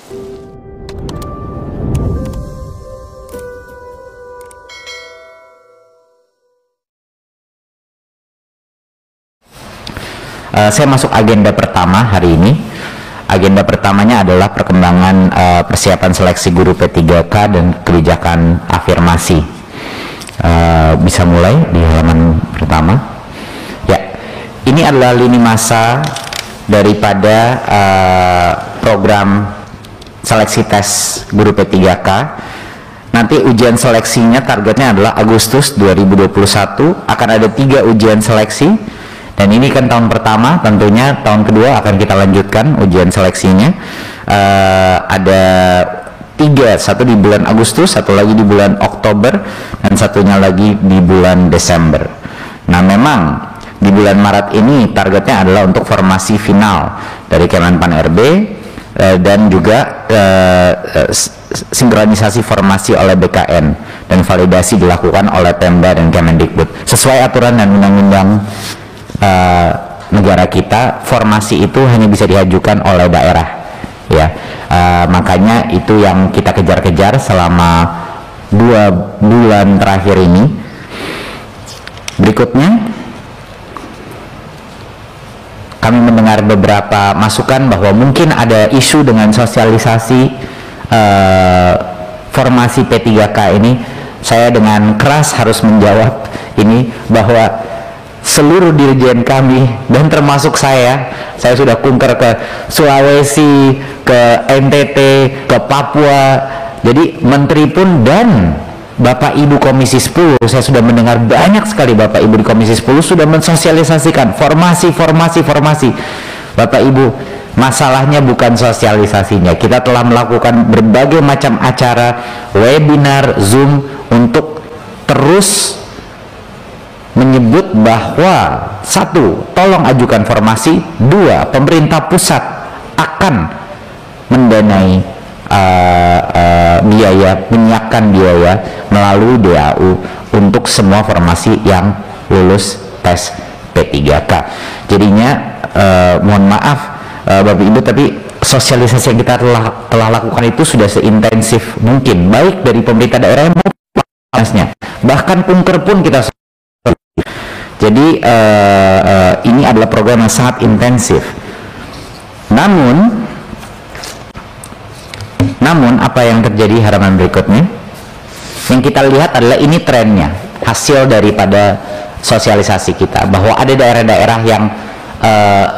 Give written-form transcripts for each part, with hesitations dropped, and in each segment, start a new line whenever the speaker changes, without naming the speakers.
Saya masuk agenda pertama hari ini. Agenda pertamanya adalah perkembangan persiapan seleksi guru P3K dan kebijakan afirmasi. Bisa mulai di halaman pertama. Ya, ini adalah lini masa daripada program seleksi tes guru P3K. Nanti ujian seleksinya targetnya adalah Agustus 2021. Akan ada 3 ujian seleksi. Dan ini kan tahun pertama, tentunya tahun kedua akan kita lanjutkan ujian seleksinya. Ada 3, satu di bulan Agustus, satu lagi di bulan Oktober, dan satunya lagi di bulan Desember. Nah, memang di bulan Maret ini targetnya adalah untuk formasi final dari Kemenpan RB dan juga sinkronisasi formasi oleh BKN dan validasi dilakukan oleh Pemda dan Kemendikbud sesuai aturan dan undang-undang negara kita. Formasi itu hanya bisa diajukan oleh daerah, ya. Makanya itu yang kita kejar-kejar selama 2 bulan terakhir ini. Berikutnya kami mendengar beberapa masukan bahwa mungkin ada isu dengan sosialisasi formasi P3K ini. Saya dengan keras harus menjawab ini bahwa seluruh dirjen kami dan termasuk saya sudah kunker ke Sulawesi, ke NTT, ke Papua. Jadi menteri pun dan Bapak Ibu Komisi 10, saya sudah mendengar banyak sekali Bapak Ibu di Komisi 10 sudah mensosialisasikan formasi. Bapak Ibu, masalahnya bukan sosialisasinya. Kita telah melakukan berbagai macam acara, webinar, Zoom untuk terus menyebut bahwa 1, tolong ajukan formasi, 2, pemerintah pusat akan mendanai menyiapkan biaya melalui DAU untuk semua formasi yang lulus tes P3K. Jadinya mohon maaf Bapak Ibu, tapi sosialisasi yang kita telah lakukan itu sudah seintensif mungkin, baik dari pemerintah daerah maupun bahkan kunker pun kita. Jadi ini adalah program yang sangat intensif. Namun apa yang terjadi halaman berikutnya? Yang kita lihat adalah ini trennya, hasil daripada sosialisasi kita, bahwa ada daerah-daerah yang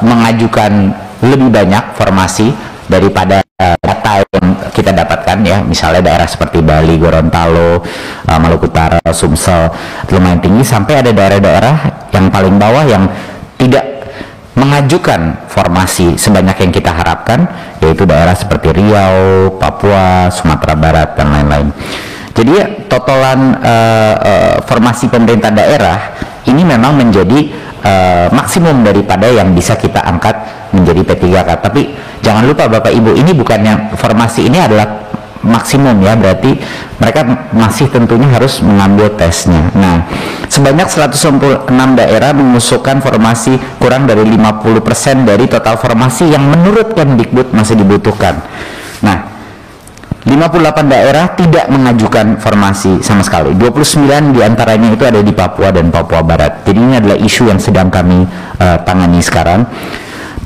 mengajukan lebih banyak formasi daripada data yang kita dapatkan, ya. Misalnya daerah seperti Bali, Gorontalo, Maluku Utara, Sumsel lumayan tinggi, sampai ada daerah-daerah yang paling bawah yang tidak mengajukan formasi sebanyak yang kita harapkan, yaitu daerah seperti Riau, Papua, Sumatera Barat, dan lain-lain. Jadi totalan formasi pemerintah daerah ini memang menjadi maksimum daripada yang bisa kita angkat menjadi P3K. Tapi jangan lupa Bapak Ibu, ini bukannya formasi ini adalah maksimum, ya, berarti mereka masih tentunya harus mengambil tesnya. Nah, sebanyak 196 daerah mengusulkan formasi kurang dari 50% dari total formasi yang menurut Kemdikbud masih dibutuhkan. Nah, 58 daerah tidak mengajukan formasi sama sekali. 29 diantaranya itu ada di Papua dan Papua Barat. Jadi ini adalah isu yang sedang kami tangani sekarang.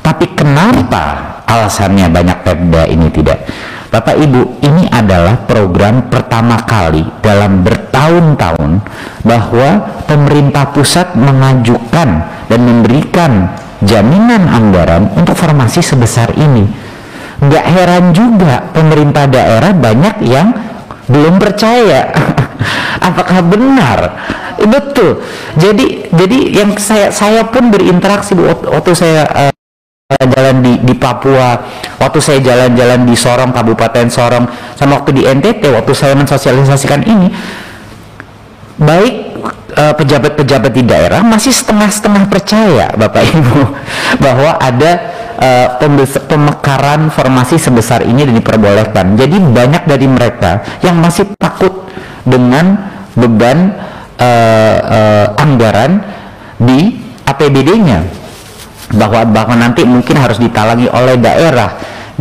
Tapi kenapa alasannya banyak Pemda ini tidak? Bapak Ibu, ini adalah program pertama kali dalam bertahun-tahun bahwa pemerintah pusat mengajukan dan memberikan jaminan anggaran untuk formasi sebesar ini. Nggak heran juga pemerintah daerah banyak yang belum percaya apakah benar. Betul. Jadi yang saya pun berinteraksi waktu saya jalan di Papua, waktu saya jalan-jalan di Sorong, Kabupaten Sorong, sama waktu di NTT, waktu saya mensosialisasikan ini, baik pejabat-pejabat di daerah masih setengah-setengah percaya Bapak Ibu bahwa ada pemekaran formasi sebesar ini dan diperbolehkan. Jadi banyak dari mereka yang masih takut dengan beban anggaran di APBD-nya, bahwa nanti mungkin harus ditalangi oleh daerah.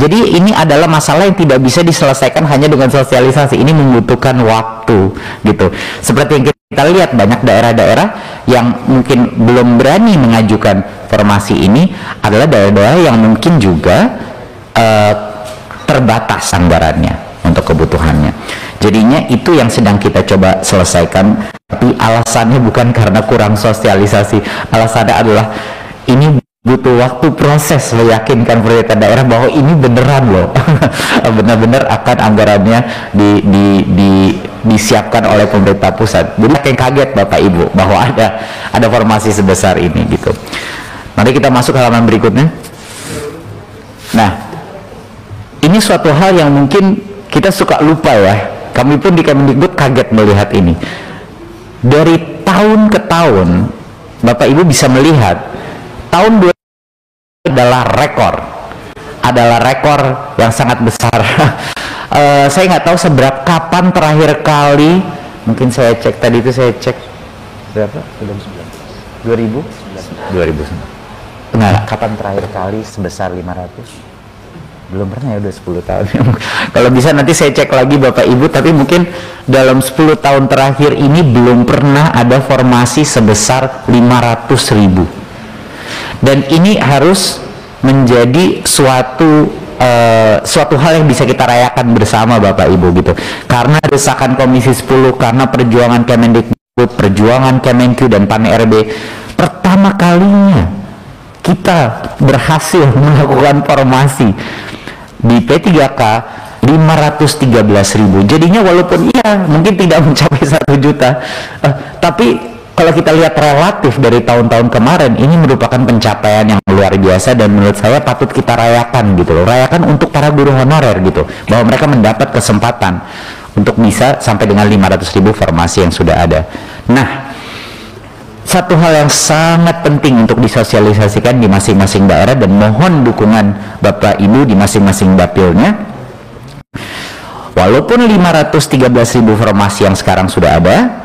Jadi ini adalah masalah yang tidak bisa diselesaikan hanya dengan sosialisasi. Ini membutuhkan waktu gitu. Seperti yang kita lihat, banyak daerah-daerah yang mungkin belum berani mengajukan formasi ini adalah daerah-daerah yang mungkin juga terbatas anggarannya untuk kebutuhannya. Jadinya itu yang sedang kita coba selesaikan. Tapi alasannya bukan karena kurang sosialisasi. Alasannya adalah ini butuh waktu proses meyakinkan pemerintah daerah bahwa ini beneran loh benar-benar akan anggarannya disiapkan oleh pemerintah pusat. Jadi makin kaget Bapak Ibu bahwa ada formasi sebesar ini gitu. Mari kita masuk halaman berikutnya. Nah, ini suatu hal yang mungkin kita suka lupa ya. Kami pun di Kemendikbud kaget melihat ini. Dari tahun ke tahun Bapak Ibu bisa melihat tahun 2000 adalah rekor yang sangat besar. Saya nggak tahu kapan terakhir kali, mungkin saya cek tadi itu, saya cek berapa? 2000? 2000. Enggak, kapan terakhir kali sebesar 500? Belum pernah ya, udah 10 tahun. Kalau bisa nanti saya cek lagi Bapak Ibu, tapi mungkin dalam 10 tahun terakhir ini belum pernah ada formasi sebesar 500.000. Dan ini harus menjadi suatu hal yang bisa kita rayakan bersama Bapak Ibu gitu. Karena desakan Komisi 10, karena perjuangan Kemendikbud, perjuangan Kemenq dan Pan-RB, pertama kalinya kita berhasil melakukan formasi di P3K 513.000. Jadinya walaupun mungkin tidak mencapai 1 juta, tapi kalau kita lihat relatif dari tahun-tahun kemarin, ini merupakan pencapaian yang luar biasa dan menurut saya patut kita rayakan gitu loh. Rayakan untuk para guru honorer gitu, bahwa mereka mendapat kesempatan untuk bisa sampai dengan 500.000 formasi yang sudah ada. Nah, satu hal yang sangat penting untuk disosialisasikan di masing-masing daerah, dan mohon dukungan Bapak Ibu di masing-masing dapilnya. Walaupun 513.000 formasi yang sekarang sudah ada,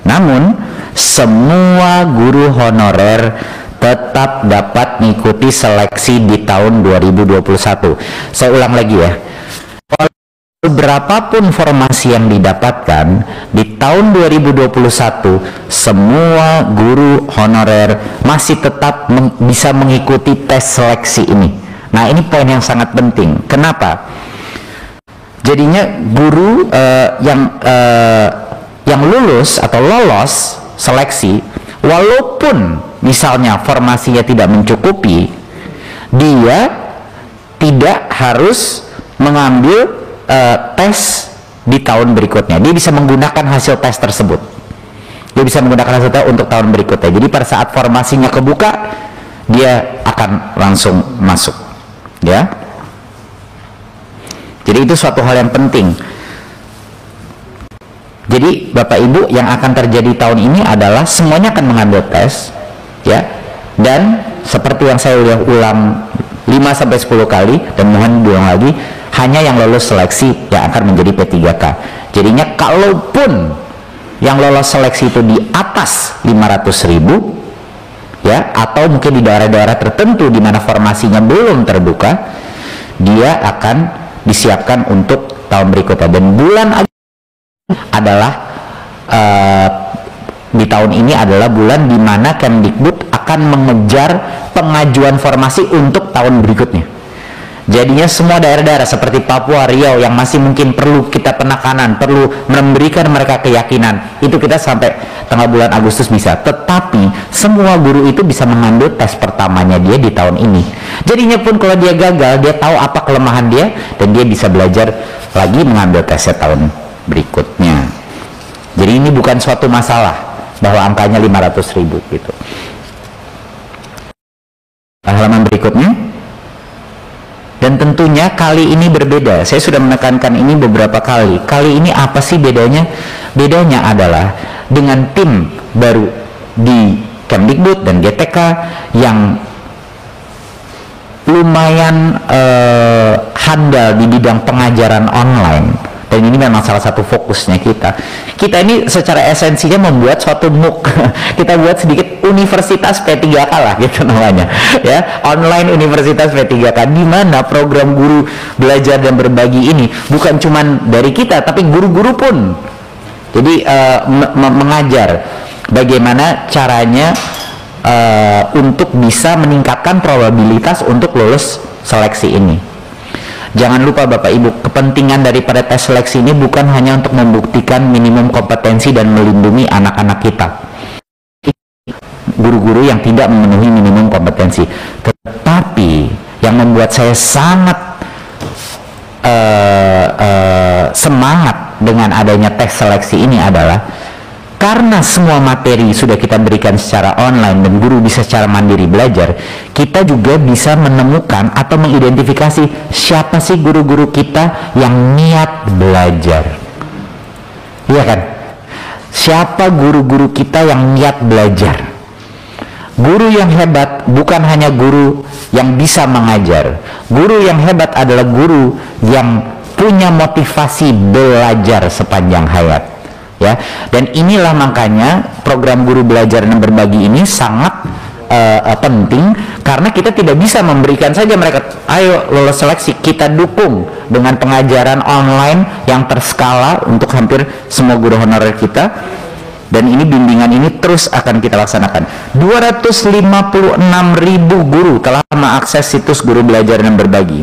namun semua guru honorer tetap dapat mengikuti seleksi di tahun 2021. Saya ulang lagi ya, berapapun formasi yang didapatkan di tahun 2021, semua guru honorer masih tetap bisa mengikuti tes seleksi ini. Nah, ini poin yang sangat penting. Kenapa? Jadinya guru yang lulus atau lolos seleksi, walaupun misalnya formasinya tidak mencukupi, dia tidak harus mengambil tes di tahun berikutnya. Dia bisa menggunakan hasil tes tersebut. Dia bisa menggunakan hasil tes untuk tahun berikutnya. Jadi pada saat formasinya kebuka, dia akan langsung masuk, ya. Jadi itu suatu hal yang penting. Jadi Bapak Ibu, yang akan terjadi tahun ini adalah semuanya akan mengambil tes, ya. Dan seperti yang saya udah ulang 5-10 kali, dan mohon diulang lagi, hanya yang lolos seleksi yang akan menjadi P3K. Jadinya kalaupun yang lolos seleksi itu di atas 500.000, ya, atau mungkin di daerah-daerah tertentu di mana formasinya belum terbuka, dia akan disiapkan untuk tahun berikutnya. Dan bulan adalah di tahun ini adalah bulan di mana Kemdikbud akan mengejar pengajuan formasi untuk tahun berikutnya. Jadinya semua daerah-daerah seperti Papua, Riau yang masih mungkin perlu kita penekanan, perlu memberikan mereka keyakinan, itu kita sampai tengah bulan Agustus bisa. Tetapi semua guru itu bisa mengambil tes pertamanya dia di tahun ini. Jadinya pun kalau dia gagal, dia tahu apa kelemahan dia, dan dia bisa belajar lagi mengambil tesnya tahun berikutnya. Jadi ini bukan suatu masalah bahwa angkanya 500.000 gitu. Halaman berikutnya. Dan tentunya kali ini berbeda. Saya sudah menekankan ini beberapa kali. Kali ini apa sih bedanya? Bedanya adalah dengan tim baru di Kemdikbud dan GTK yang lumayan handal di bidang pengajaran online. Dan ini memang salah satu fokusnya kita. Kita ini secara esensinya membuat suatu MOOC. Kita buat sedikit Universitas P3K lah gitu namanya ya, online Universitas P3K, di mana program guru belajar dan berbagi ini bukan cuman dari kita tapi guru-guru pun jadi mengajar bagaimana caranya untuk bisa meningkatkan probabilitas untuk lulus seleksi ini. Jangan lupa Bapak Ibu, kepentingan daripada tes seleksi ini bukan hanya untuk membuktikan minimum kompetensi dan melindungi anak-anak kita, guru-guru yang tidak memenuhi minimum kompetensi, tetapi yang membuat saya sangat semangat dengan adanya tes seleksi ini adalah karena semua materi sudah kita berikan secara online dan guru bisa secara mandiri belajar, kita juga bisa menemukan atau mengidentifikasi siapa sih guru-guru kita yang niat belajar. Iya kan? Siapa guru-guru kita yang niat belajar? Guru yang hebat bukan hanya guru yang bisa mengajar. Guru yang hebat adalah guru yang punya motivasi belajar sepanjang hayat. Ya, dan inilah makanya program guru belajar dan berbagi ini sangat penting, karena kita tidak bisa memberikan saja mereka ayo lolos seleksi, kita dukung dengan pengajaran online yang terskala untuk hampir semua guru honorer kita, dan ini bimbingan ini terus akan kita laksanakan. 256.000 guru telah mengakses situs guru belajar dan berbagi,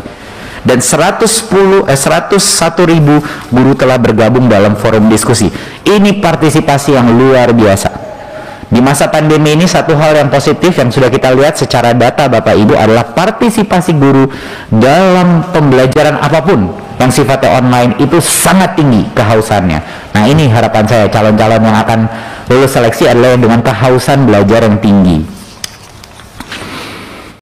dan 101.000 guru telah bergabung dalam forum diskusi. Ini partisipasi yang luar biasa. Di masa pandemi ini, satu hal yang positif yang sudah kita lihat secara data Bapak Ibu adalah partisipasi guru dalam pembelajaran apapun yang sifatnya online itu sangat tinggi kehausannya. Nah, ini harapan saya, calon-calon yang akan lulus seleksi adalah yang dengan kehausan belajar yang tinggi.